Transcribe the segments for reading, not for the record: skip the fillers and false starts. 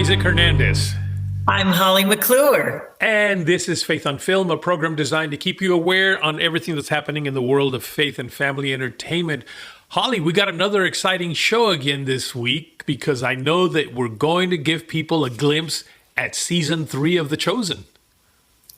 Isaac Hernandez. I'm Holly McClure. And this is Faith on Film, a program designed to keep you aware on everything that's happening in the world of faith and family entertainment. Holly, we got another exciting show again this week because I know that we're going to give people a glimpse at season 3 of The Chosen.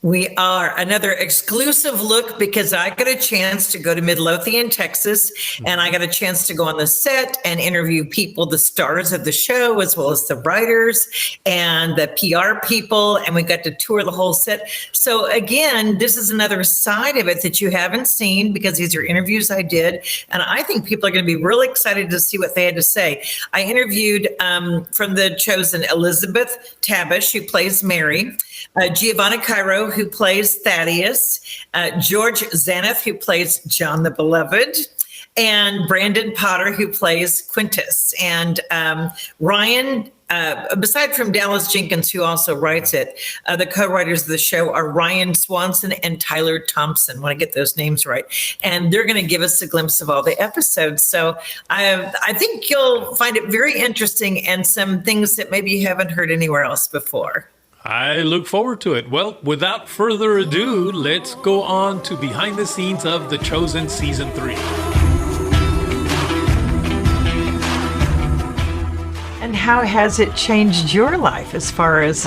We are another exclusive look because I got a chance to go to Midlothian, Texas, and I got a chance to go on the set and interview people, the stars of the show, as well as the writers and the PR people, and we got to tour the whole set. So again, this is another side of it that you haven't seen because these are interviews I did, and I think people are going to be really excited to see what they had to say. I interviewed from The Chosen Elizabeth Tabish, who plays Mary, Giavanni Cairo, who plays Thaddeus, George Xanthis, who plays John the Beloved, and Brandon Potter, who plays Quintas. And Ryan, aside from Dallas Jenkins, who also writes it, the co-writers of the show are Ryan Swanson and Tyler Thompson. I want to get those names right. And they're going to give us a glimpse of all the episodes. So I think you'll find it very interesting and some things that maybe you haven't heard anywhere else before. I look forward to it. Well, without further ado, let's go on to behind the scenes of The Chosen Season 3. And how has it changed your life as far as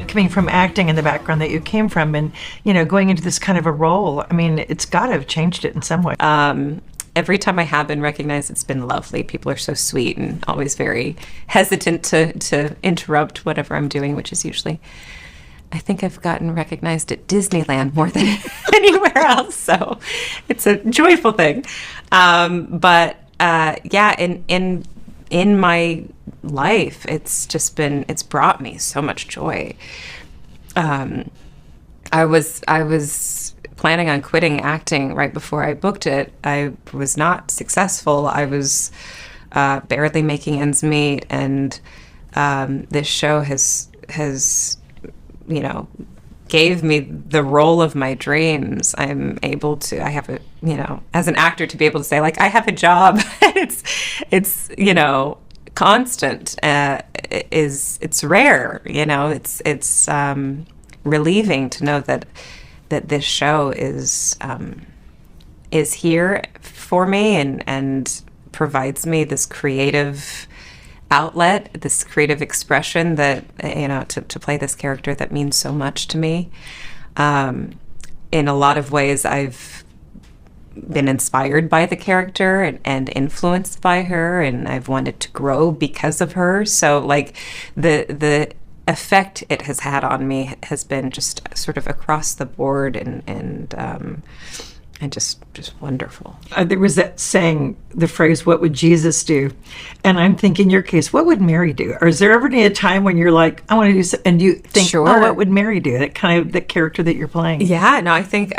coming from acting in the background that you came from and, you know, going into this kind of a role? I mean, it's got to have changed it in some way. Every time I have been recognized, it's been lovely. People are so sweet and always very hesitant to interrupt whatever I'm doing, which is usually, I think I've gotten recognized at Disneyland more than anywhere else. So it's a joyful thing. But in my life, it's brought me so much joy. I was planning on quitting acting right before I booked it. I was not successful. I was barely making ends meet, and this show has gave me the role of my dreams. I'm able to. I have a as an actor to be able to say like I have a job. it's constant. It's rare. It's relieving to know that this show is here for me and provides me this creative outlet, this creative expression that to play this character that means so much to me. In a lot of ways, I've been inspired by the character and influenced by her, and I've wanted to grow because of her. So like the effect it has had on me has been just sort of across the board and just wonderful. There was that saying, the phrase, what would Jesus do? And I'm thinking, in your case, what would Mary do? Or is there ever any time when you're like, I want to do something, and you think, sure. Oh, what would Mary do? That kind of the character that you're playing. Yeah, no, I think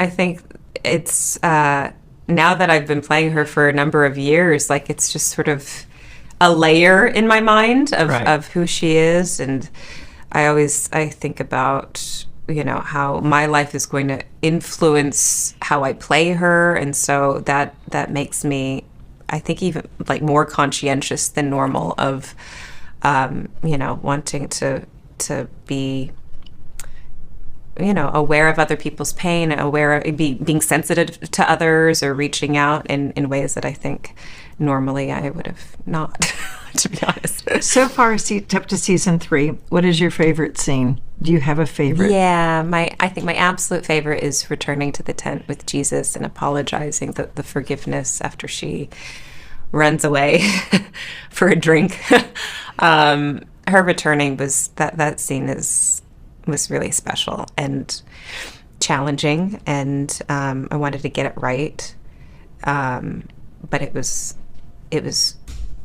it's, now that I've been playing her for a number of years, like it's just sort of a layer in my mind of who she is. And I think about, how my life is going to influence how I play her. And so that makes me, I think, even like more conscientious than normal of, wanting to be, aware of other people's pain, aware of being sensitive to others or reaching out in ways that I think normally I would have not, to be honest. So far, up to season 3, what is your favorite scene? Do you have a favorite? Yeah, I think my absolute favorite is returning to the tent with Jesus and apologizing, the forgiveness after she runs away for a drink. Her returning that scene was really special and challenging, and I wanted to get it right, but it was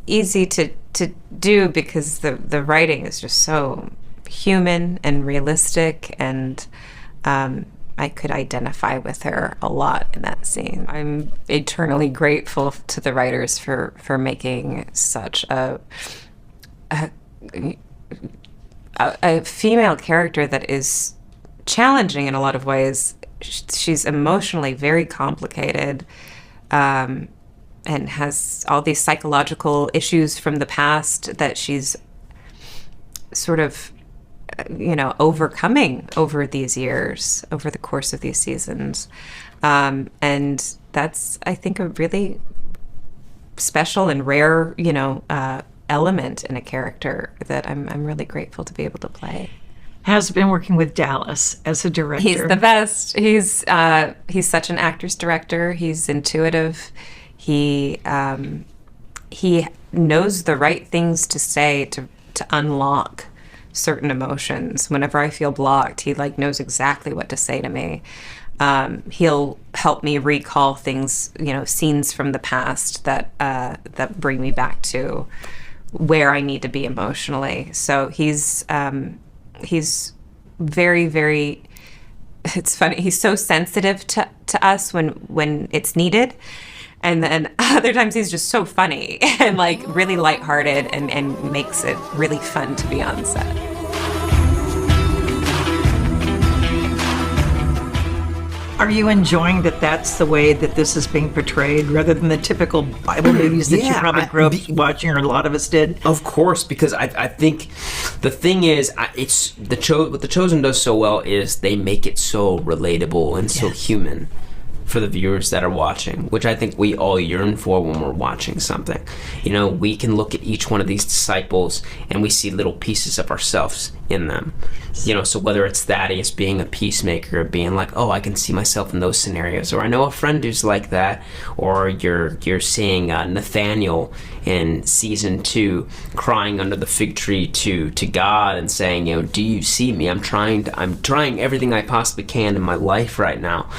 easy to do because the writing is just so human and realistic, and I could identify with her a lot in that scene. I'm eternally grateful to the writers for making such a female character that is challenging in a lot of ways. She's emotionally very complicated, and has all these psychological issues from the past that she's sort of overcoming over these years, over the course of these seasons. And that's, I think, a really special and rare, element in a character that I'm really grateful to be able to play. Has been working with Dallas as a director. He's the best. He's such an actor's director. He's intuitive. He knows the right things to say to unlock certain emotions. Whenever I feel blocked, he knows exactly what to say to me. He'll help me recall things, scenes from the past that bring me back to where I need to be emotionally. So he's very, very, it's funny. He's so sensitive to us when it's needed. And then other times he's just so funny and really lighthearted and makes it really fun to be on set. Are you enjoying that that's the way that this is being portrayed rather than the typical Bible movies that you probably grew up watching, or a lot of us did? Of course, because I think the thing is, what The Chosen does so well is they make it so relatable and so human for the viewers that are watching, which I think we all yearn for when we're watching something. We can look at each one of these disciples and we see little pieces of ourselves in them. So whether it's Thaddeus being a peacemaker, being like, oh, I can see myself in those scenarios, or I know a friend who's like that, or you're seeing Nathaniel in season 2 crying under the fig tree to God and saying, do you see me? I'm trying everything I possibly can in my life right now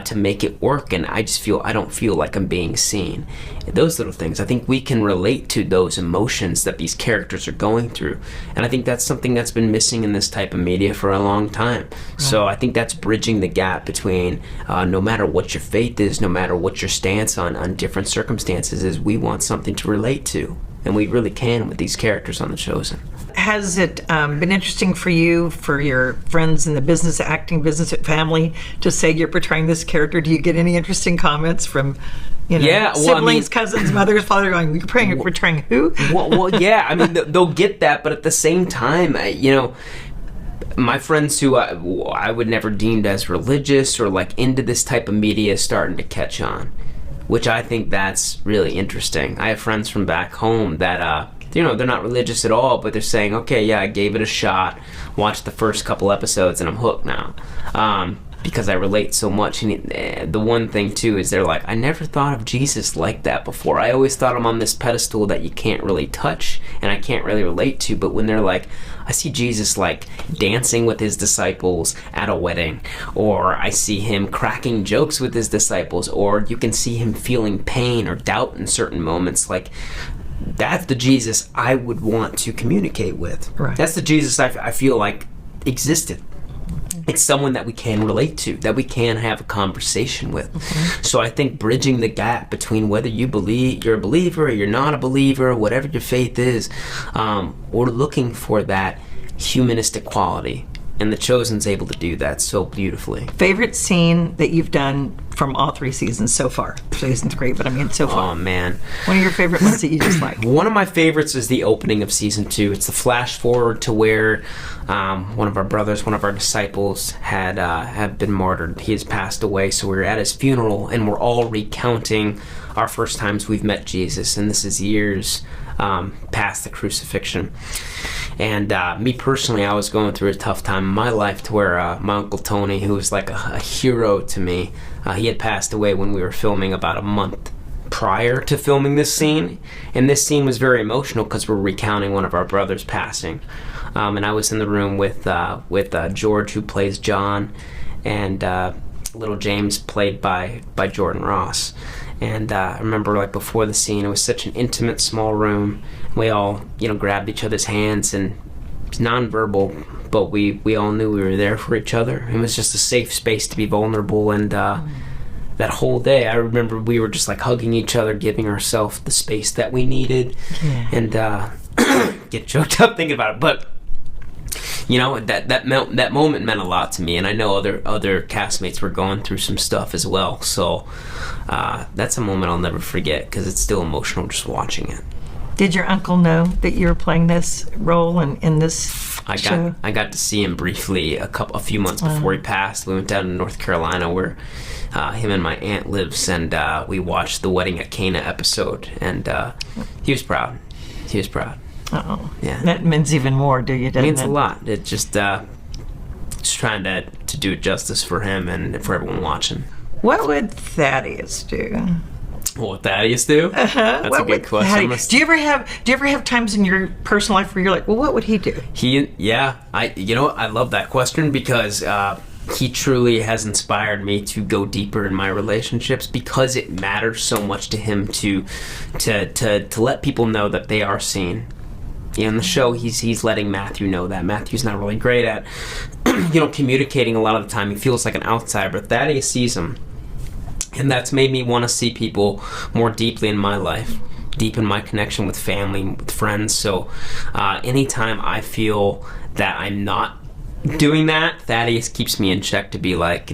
to make it work, and I don't feel like I'm being seen. Those little things, I think we can relate to those emotions that these characters are going through, and I think that's something that's been missing in this type of media for a long time. Right. So I think that's bridging the gap between no matter what your faith is, no matter what your stance on different circumstances is, we want something to relate to, and we really can with these characters on The Chosen. Has it been interesting for you, for your friends in the acting business family, to say you're portraying this character? Do you get any interesting comments from siblings, cousins, mothers, father, going, you're portraying who? Yeah, they'll get that, but at the same time, my friends who I would never deemed as religious or into this type of media is starting to catch on, which I think that's really interesting. I have friends from back home that they're not religious at all, but they're saying, okay, yeah, I gave it a shot, watched the first couple episodes, and I'm hooked now. Because I relate so much. And the one thing too is they're like, I never thought of Jesus like that before. I always thought him on this pedestal that you can't really touch and I can't really relate to. But when they're like, I see Jesus dancing with his disciples at a wedding, or I see him cracking jokes with his disciples, or you can see him feeling pain or doubt in certain moments, that's the Jesus I would want to communicate with. Right. That's the Jesus I feel like existed. It's someone that we can relate to, that we can have a conversation with. Mm-hmm. So I think bridging the gap between whether you're a believer or you're not a believer, whatever your faith is, we're looking for that humanistic quality. And The Chosen's able to do that so beautifully. Favorite scene that you've done from all 3 seasons so far? Season's great, but so far. Oh, man. One of your favorite ones that you just like? One of my favorites is the opening of season 2. It's the flash forward to where one of our brothers, one of our disciples, had been martyred. He has passed away, so we're at his funeral, and we're all recounting our first times we've met Jesus. And this is years past the crucifixion. And me personally, I was going through a tough time in my life to where my Uncle Tony, who was like a hero to me, he had passed away when we were filming about a month prior to filming this scene. And this scene was very emotional because we're recounting one of our brothers passing. And I was in the room with George, who plays John, and little James, played by Jordan Ross. And I remember before the scene, it was such an intimate, small room. We all, grabbed each other's hands, and it's nonverbal, but we all knew we were there for each other. It was just a safe space to be vulnerable. And that whole day, I remember we were just hugging each other, giving ourselves the space that we needed. Yeah. And get choked up thinking about it. But that moment meant a lot to me, and I know other castmates were going through some stuff as well. So that's a moment I'll never forget because it's still emotional just watching it. Did your uncle know that you were playing this role in this? I got to see him briefly a few months before he passed. We went down to North Carolina where him and my aunt lives, and we watched the Wedding at Cana episode, and he was proud. He was proud. Oh, yeah. That means even more, do you? It means a lot. It just trying to do justice for him and for everyone watching. What would Thaddeus do? What would Thaddeus do? That's a good question. Do you ever have times in your personal life where you're like, well, what would he do? I love that question because he truly has inspired me to go deeper in my relationships because it matters so much to him to let people know that they are seen. In the show, he's letting Matthew know that. Matthew's not really great at, communicating a lot of the time. He feels like an outsider, but Thaddeus sees him. And that's made me want to see people more deeply in my life, deep in my connection with family, with friends. So anytime I feel that I'm not doing that, Thaddeus keeps me in check to be like,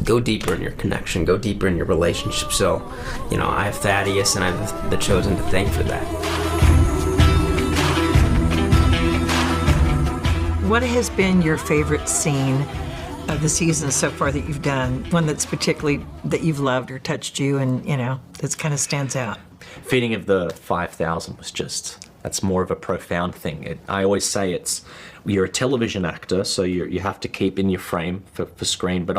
go deeper in your connection, go deeper in your relationship. So, I have Thaddeus and I have the Chosen to thank for that. What has been your favorite scene of the season so far that you've done? One that's particularly that you've loved or touched you, and that's kind of stands out. Feeding of the 5,000 was that's more of a profound thing. I always say you're a television actor, so you have to keep in your frame for screen. But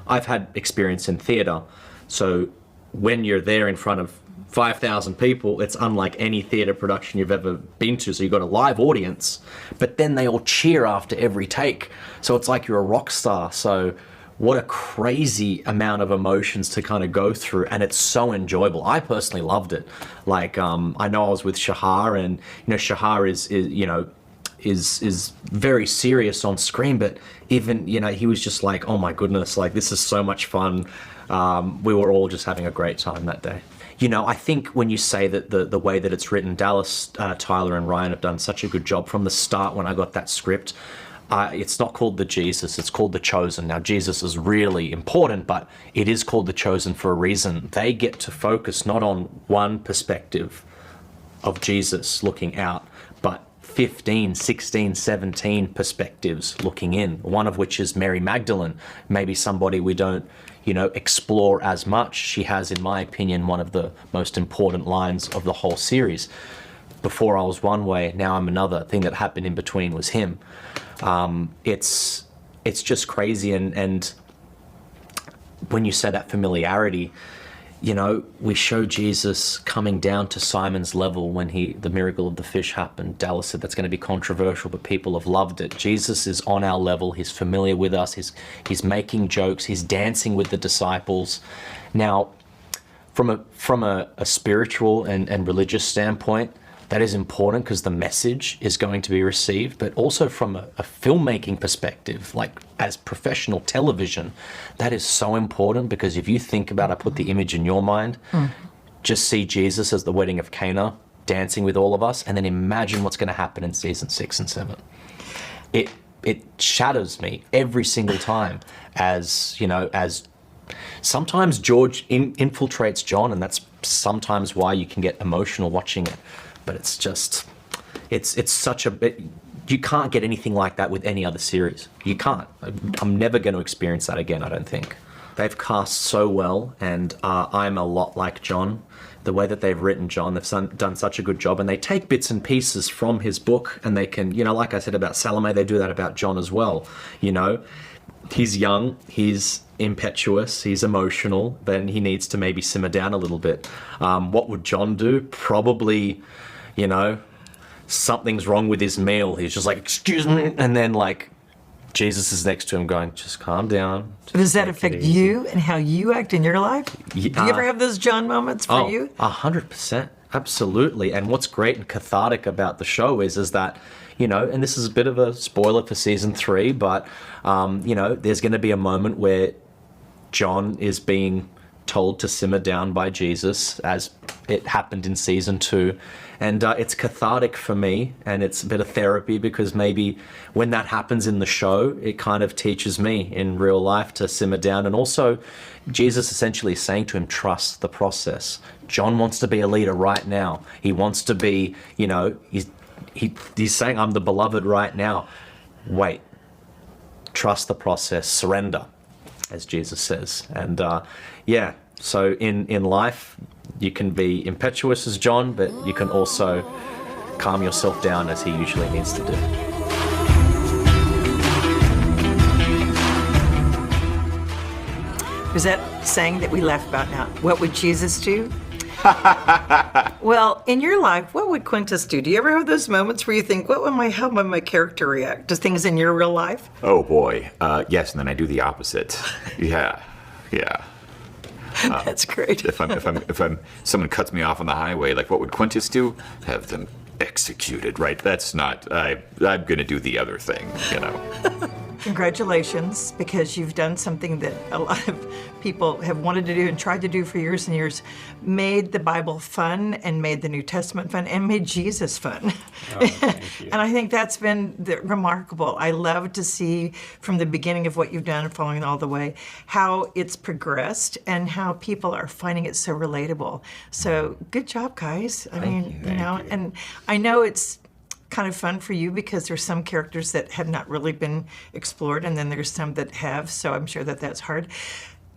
I've had experience in theatre, so when you're there in front of 5,000 people, it's unlike any theatre production you've ever been to. So you've got a live audience, but then they all cheer after every take. So it's like you're a rock star. So what a crazy amount of emotions to kind of go through, and it's so enjoyable. I personally loved it. Like I know I was with Shahar, and Shahar is very serious on screen, but even he was just like, oh my goodness, like this is so much fun. We were all just having a great time that day. I think when you say that the way that it's written, Dallas, Tyler, and Ryan have done such a good job from the start. When I got that script, it's not called the Jesus, it's called the Chosen. Now, Jesus is really important, but it is called the Chosen for a reason. They get to focus not on one perspective of Jesus looking out, but 15, 16, 17 perspectives looking in, one of which is Mary Magdalene, maybe somebody we don't explore as much. She has, in my opinion, one of the most important lines of the whole series. Before I was one way, now I'm another. Thing that happened in between was him. It's just crazy. And when you say that familiarity, we show Jesus coming down to Simon's level when the miracle of the fish happened. Dallas said that's going to be controversial, but people have loved it. Jesus is on our level. He's familiar with us. He's making jokes. He's dancing with the disciples. Now, from a spiritual and religious standpoint, that is important because the message is going to be received, but also from a filmmaking perspective, like as professional television, that is so important because if you think about, I put the image in your mind, just see Jesus as the wedding of Cana, dancing with all of us, and then imagine what's going to happen in season 6 and 7. It shatters me every single time as sometimes George infiltrates John, and that's sometimes why you can get emotional watching it. But it's such a bit. You can't get anything like that with any other series. You can't. I'm never going to experience that again, I don't think. They've cast so well, and I'm a lot like John. The way that they've written John, they've done such a good job, and they take bits and pieces from his book, and they can, like I said about Salome, they do that about John as well. He's young, he's impetuous, he's emotional, then he needs to maybe simmer down a little bit. What would John do? Probably, something's wrong with his meal. He's just like, excuse me. And then Jesus is next to him going, just calm down. Does that affect you and how you act in your life? Do you ever have those John moments for you? 100%. Absolutely. And what's great and cathartic about the show is that, and this is a bit of a spoiler for season 3, but, there's going to be a moment where John is being told to simmer down by Jesus, as it happened in season 2. And it's cathartic for me, and it's a bit of therapy because maybe when that happens in the show, it kind of teaches me in real life to simmer down. And also, Jesus essentially is saying to him, trust the process. John wants to be a leader right now. He wants to be, he's saying, I'm the beloved right now. Wait, trust the process, surrender, as Jesus says. And so in life, you can be impetuous as John, but you can also calm yourself down as he usually needs to do. Was that saying that we laugh about now? What would Jesus do? Well, in your life, what would Quintas do? Do you ever have those moments where you think, how would my character react to things in your real life? Oh boy, yes, and then I do the opposite. Yeah. That's great. If someone cuts me off on the highway, like what would Quintas do? Have them executed, right? That's not. I'm gonna do the other thing, Congratulations, because you've done something that a lot of people have wanted to do and tried to do for years and years. Made the Bible fun and made the New Testament fun and made Jesus fun. Oh, thank you. And I think that's been remarkable. I love to see from the beginning of what you've done, following all the way, how it's progressed and how people are finding it so relatable. So good job, guys. And I know it's kind of fun for you because there's some characters that have not really been explored, and then there's some that have. So I'm sure that that's hard.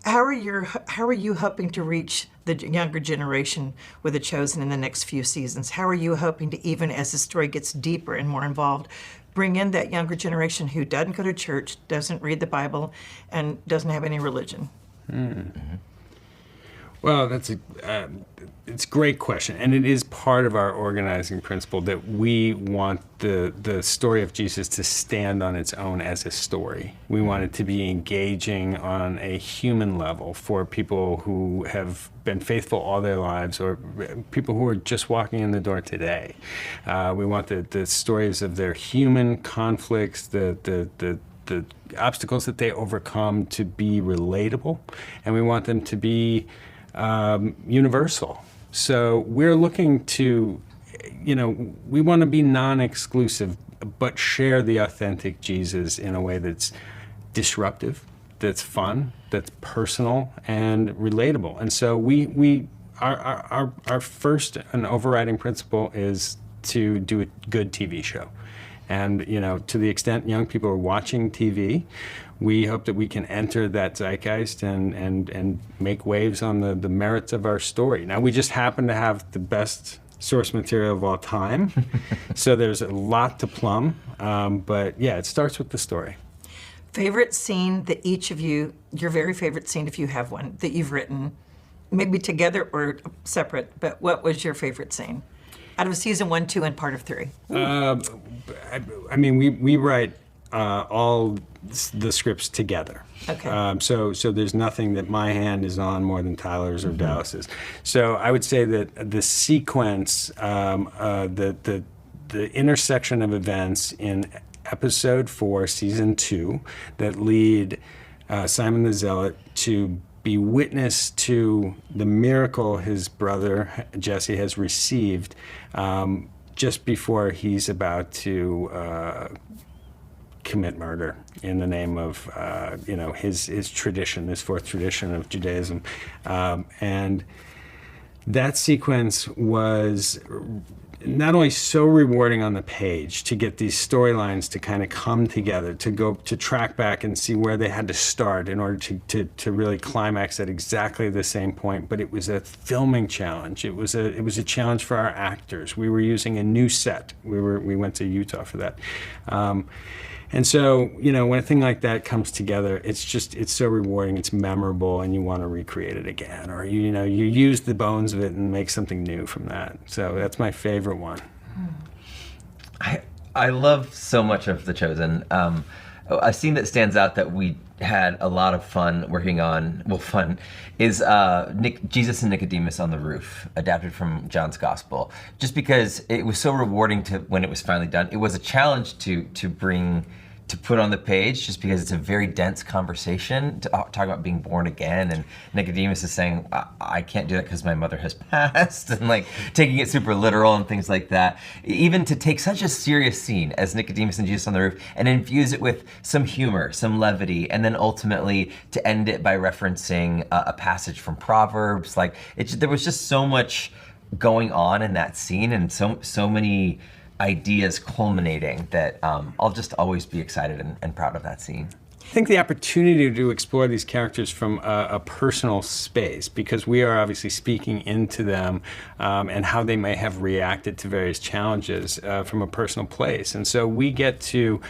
How are you hoping to reach the younger generation with The Chosen in the next few seasons? How are you hoping to, even as the story gets deeper and more involved, bring in that younger generation who doesn't go to church, doesn't read the Bible, and doesn't have any religion? Mm-hmm. Well, it's a great question, and it is part of our organizing principle that we want the story of Jesus to stand on its own as a story. We want it to be engaging on a human level for people who have been faithful all their lives or people who are just walking in the door today. We want the stories of their human conflicts, the obstacles that they overcome to be relatable, and we want them to be universal. So we're looking to, we want to be non-exclusive, but share the authentic Jesus in a way that's disruptive, that's fun, that's personal, and relatable. And so our first and overriding principle is to do a good TV show. And, to the extent young people are watching TV, we hope that we can enter that zeitgeist and make waves on the merits of our story. Now, we just happen to have the best source material of all time, so there's a lot to plumb. But yeah, it starts with the story. Favorite scene that each of you, your very favorite scene, if you have one, that you've written, maybe together or separate, but what was your favorite scene? Out of season 1, 2, and part of 3. We write all the scripts together. Okay. So there's nothing that my hand is on more than Tyler's or Dallas's. So I would say that the sequence, the intersection of events in episode 4, season 2, that lead Simon the Zealot to be witness to the miracle his brother Jesse has received just before he's about to commit murder in the name of his tradition, this fourth tradition of Judaism, and that sequence was not only so rewarding on the page to get these storylines to kind of come together, to track back and see where they had to start in order to really climax at exactly the same point, but it was a filming challenge. It was a challenge for our actors. We were using a new set. We went to Utah for that. And so, when a thing like that comes together, it's so rewarding, it's memorable, and you want to recreate it again. Or, you use the bones of it and make something new from that. So that's my favorite one. I love so much of The Chosen. A scene that stands out that we had a lot of fun working on, is Jesus and Nicodemus on the roof, adapted from John's Gospel. Just because it was so rewarding when it was finally done. It was a challenge to put on the page, just because it's a very dense conversation to talk about being born again, and Nicodemus is saying, I can't do that because my mother has passed, and taking it super literal and things like that. Even to take such a serious scene as Nicodemus and Jesus on the roof and infuse it with some humor, some levity, and then ultimately to end it by referencing a passage from Proverbs. There was just so much going on in that scene, and so many ideas culminating that I'll just always be excited and proud of that scene. I think the opportunity to explore these characters from a personal space, because we are obviously speaking into them and how they may have reacted to various challenges from a personal place. And so we get to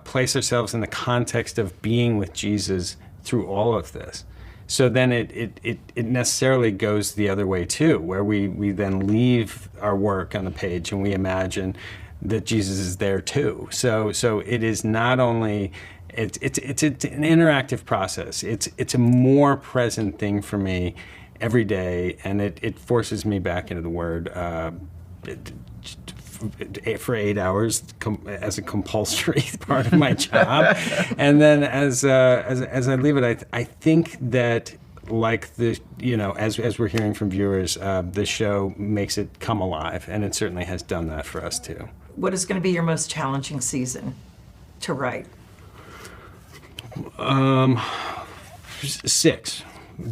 place ourselves in the context of being with Jesus through all of this. So then it necessarily goes the other way too, where we then leave our work on the page and we imagine that Jesus is there too. So it is not only it's an interactive process. It's a more present thing for me every day, and it forces me back into the Word for 8 hours as a compulsory part of my job, and then as I leave it, I think that, like as we're hearing from viewers, the show makes it come alive, and it certainly has done that for us too. What is going to be your most challenging season to write? 6.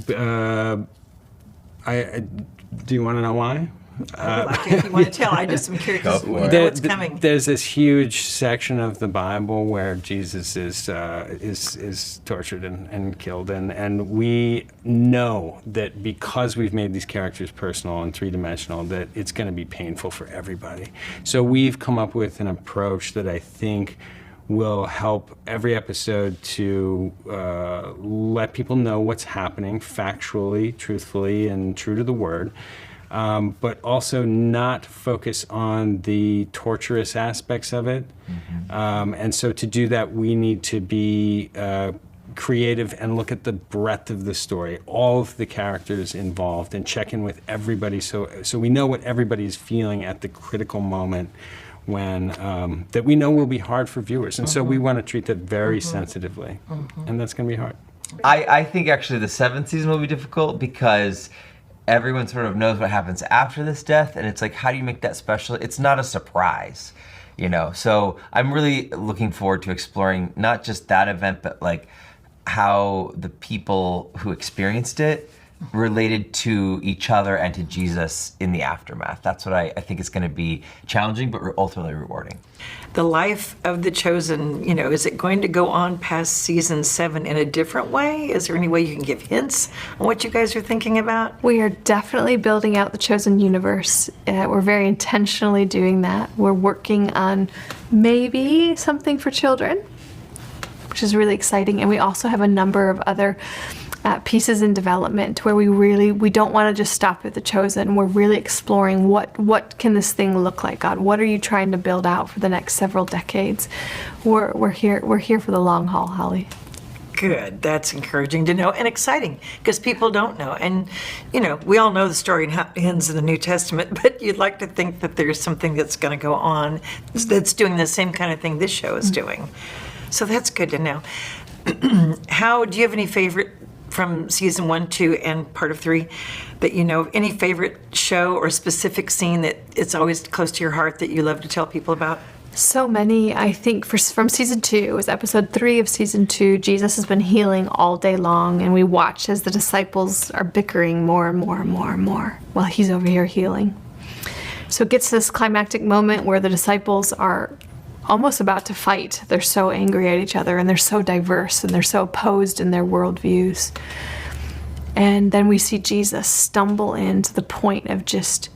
Do you want to know why? I would like to, if you want to tell. I just am curious what's coming. There's this huge section of the Bible where Jesus is tortured and killed, and we know that because we've made these characters personal and three-dimensional, that it's going to be painful for everybody. So we've come up with an approach that I think will help every episode to let people know what's happening factually, truthfully, and true to the Word. But also not focus on the torturous aspects of it. Mm-hmm. And so to do that, we need to be creative and look at the breadth of the story, all of the characters involved, and check in with everybody so we know what everybody's feeling at the critical moment when that we know will be hard for viewers. And so we want to treat that very sensitively. And that's going to be hard. I think actually the 7th season will be difficult because everyone sort of knows what happens after this death, and it's like, how do you make that special? It's not a surprise, So I'm really looking forward to exploring not just that event, but like how the people who experienced it related to each other and to Jesus in the aftermath. That's what I think is going to be challenging, but ultimately rewarding. The life of the chosen, is it going to go on past season 7 in a different way? Is there any way you can give hints on what you guys are thinking about? We are definitely building out the chosen universe. We're very intentionally doing that. We're working on maybe something for children, which is really exciting. And we also have a number of other pieces in development where we don't want to just stop at the chosen. We're really exploring what can this thing look like, God? What are you trying to build out for the next several decades? We're here for the long haul, Holly. Good. That's encouraging to know and exciting because people don't know. And, we all know the story and how it ends in the New Testament, but you'd like to think that there's something that's going to go on that's doing the same kind of thing this show is doing. So that's good to know. Do you have any favorite from season 1, 2, and part of 3 that any favorite show or specific scene that it's always close to your heart that you love to tell people about? So many. I think from season 2, it was episode 3 of season 2, Jesus has been healing all day long, and we watch as the disciples are bickering more and more and more and more while he's over here healing. So it gets to this climactic moment where the disciples are almost about to fight. They're so angry at each other, and they're so diverse, and they're so opposed in their worldviews. And then we see Jesus stumble in to the point of just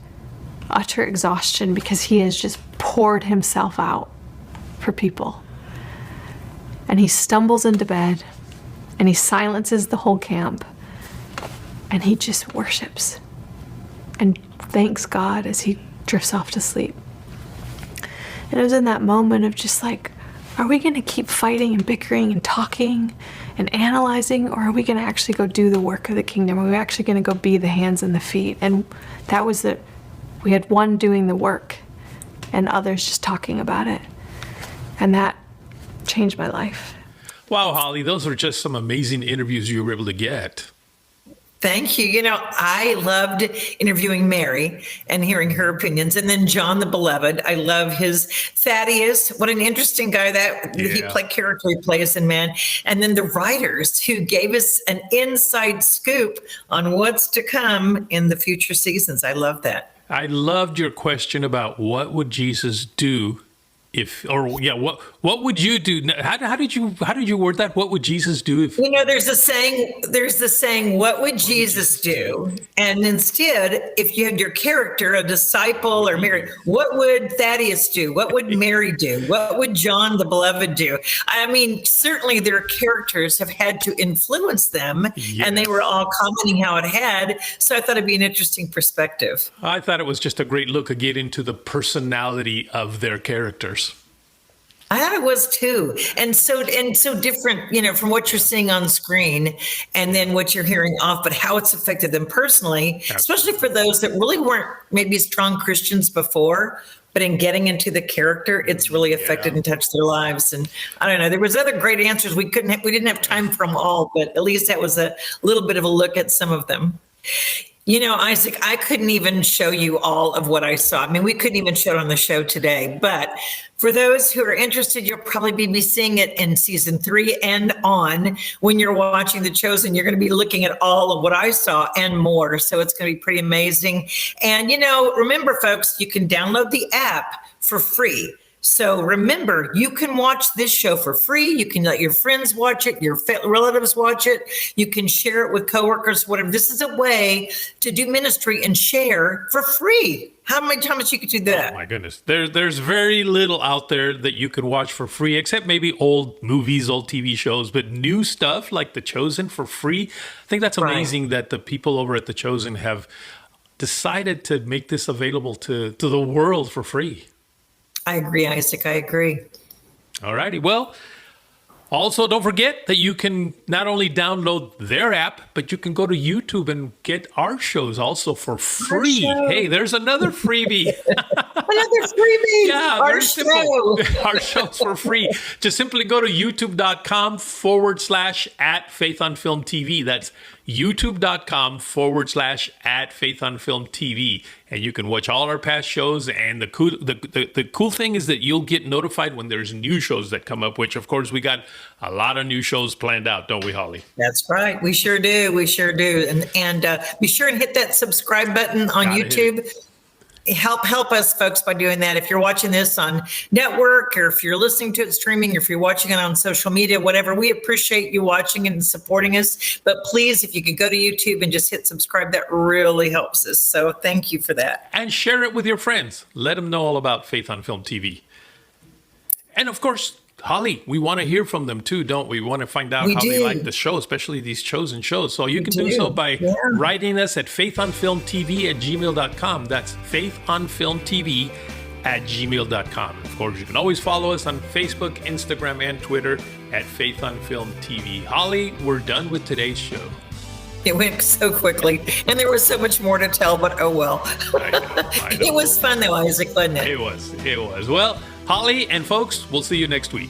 utter exhaustion because he has just poured himself out for people. And he stumbles into bed, and he silences the whole camp, and he just worships and thanks God as he drifts off to sleep. And it was in that moment of just like, are we going to keep fighting and bickering and talking and analyzing, or are we going to actually go do the work of the kingdom? Are we actually going to go be the hands and the feet? And that was it. We had one doing the work and others just talking about it. And that changed my life. Wow, Holly, those are just some amazing interviews you were able to get. Thank you. I loved interviewing Mary and hearing her opinions. And then John the Beloved. I love his Thaddeus. What an interesting guy he character he plays in, man. And then the writers who gave us an inside scoop on what's to come in the future seasons. I love that. I loved your question about what would Jesus do what would you do? How did you word that? What would Jesus do if? There's the saying, what would Jesus do? And instead, if you had your character, a disciple or Mary, what would Thaddeus do? What would Mary do? What would John the Beloved do? I mean, certainly their characters have had to influence them, and they were all commenting how it had. So I thought it'd be an interesting perspective. I thought it was just a great look again into the personality of their characters. I thought it was too, and so different, from what you're seeing on screen, and then what you're hearing off, but how it's affected them personally, especially for those that really weren't maybe strong Christians before, but in getting into the character, it's really affected and touched their lives. And I don't know, there was other great answers. We didn't have time for them all, but at least that was a little bit of a look at some of them. Isaac, I couldn't even show you all of what I saw. I mean, we couldn't even show it on the show today. But for those who are interested, you'll probably be seeing it in season 3 and on. When you're watching The Chosen, you're going to be looking at all of what I saw and more. So it's going to be pretty amazing. And, remember, folks, you can download the app for free. So remember, you can watch this show for free. You can let your friends watch it, your relatives watch it. You can share it with coworkers, whatever. This is a way to do ministry and share for free. How much you could do that? Oh my goodness. There's very little out there that you can watch for free, except maybe old movies, old TV shows, but new stuff like The Chosen for free. I think that's amazing that the people over at The Chosen have decided to make this available to the world for free. I agree, Isaac. I agree. All righty. Well, also don't forget that you can not only download their app, but you can go to YouTube and get our shows also for free. Hey, there's another freebie. Another freebie. Yeah, our show. Our show's for free. Just simply go to youtube.com/@FaithOnFilmTV. That's youtube.com/@FaithOnFilmTV. And you can watch all our past shows. And the cool thing is that you'll get notified when there's new shows that come up, which, of course, we got a lot of new shows planned out, don't we, Holly? That's right. We sure do. We sure do. And be sure and hit that subscribe button on YouTube. Help us, folks, by doing that. If you're watching this on network, or if you're listening to it streaming, or if you're watching it on social media, whatever, we appreciate you watching and supporting us. But please, if you could go to YouTube and just hit subscribe, that really helps us. So thank you for that. And share it with your friends. Let them know all about Faith on Film TV. And of course, Holly, we want to hear from them too, don't we? We want to find out how they like the show, especially these chosen shows. So you can do so by writing us at faithonfilmtv@gmail.com. That's faithonfilmtv@gmail.com. Of course, you can always follow us on Facebook, Instagram, and Twitter at Faith on Film TV. Holly, we're done with today's show. It went so quickly, and there was so much more to tell, but oh well. I know. It was fun though, Isaac, wasn't it? It was. Well, Holly and folks, we'll see you next week.